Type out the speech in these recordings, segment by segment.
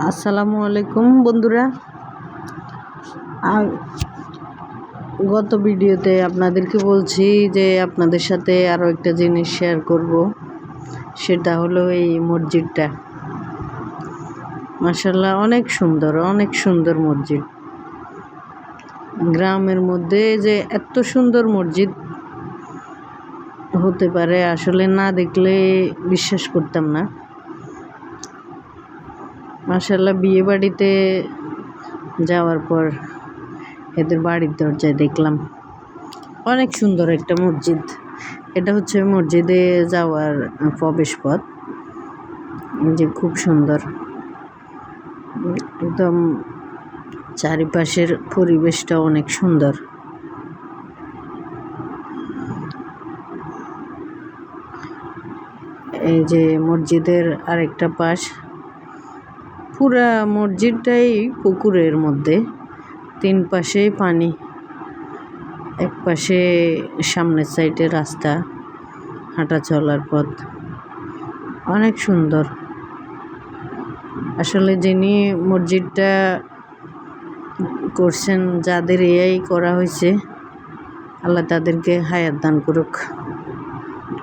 আসসালামু আলাইকুম বন্ধুরা। গত ভিডিওতে আপনাদেরকে বলছি যে আপনাদের সাথে আরও একটা জিনিস শেয়ার করব, সেটা হলো এই মসজিদটা। মাশাআল্লাহ অনেক সুন্দর মসজিদ। গ্রামের মধ্যে যে এত সুন্দর মসজিদ হতে পারে আসলে না দেখলে বিশ্বাস করতাম না। মাশাআল্লাহ বিয়ে বাড়িতে যাওয়ার পর এদের বাড়ির দরজায় দেখলাম অনেক সুন্দর একটা মসজিদ। এটা হচ্ছে মসজিদে যাওয়ার প্রবেশ পথ, যে খুব সুন্দর, একদম চারিপাশের পরিবেশটা অনেক সুন্দর। এই যে মসজিদের আরেকটা পাশ, পুরা মসজিদটাই পুকুরের মধ্যে, তিন পাশেই পানি, এক পাশে সামনের সাইডে রাস্তা, হাঁটা চলার পথ, অনেক সুন্দর। আসলে যিনি মসজিদটা করছেন, যাদের এই করা হয়েছে, আল্লাহ তাদেরকে হায়াত দান করুক।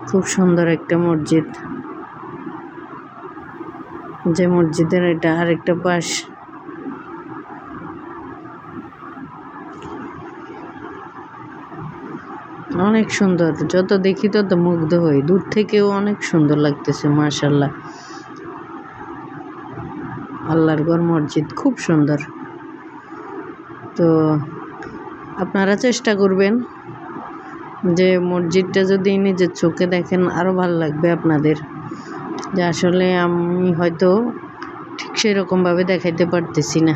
খুব সুন্দর একটা মসজিদ। যে মসজিদের এটা আরেকটা পাশ, অনেক সুন্দর। যত দেখি তত মুগ্ধ হই, দূর থেকেও অনেক সুন্দর লাগতেছে। মাশাআল্লাহ, আল্লাহর ঘর মসজিদ খুব সুন্দর। তো আপনারা চেষ্টা করবেন যে মসজিদটা যদি নিজের চোখে দেখেন আরও ভালো লাগবে আপনাদের। যে আসলে আমি হয়তো ঠিক সেরকমভাবে দেখাইতে পারতেছি না।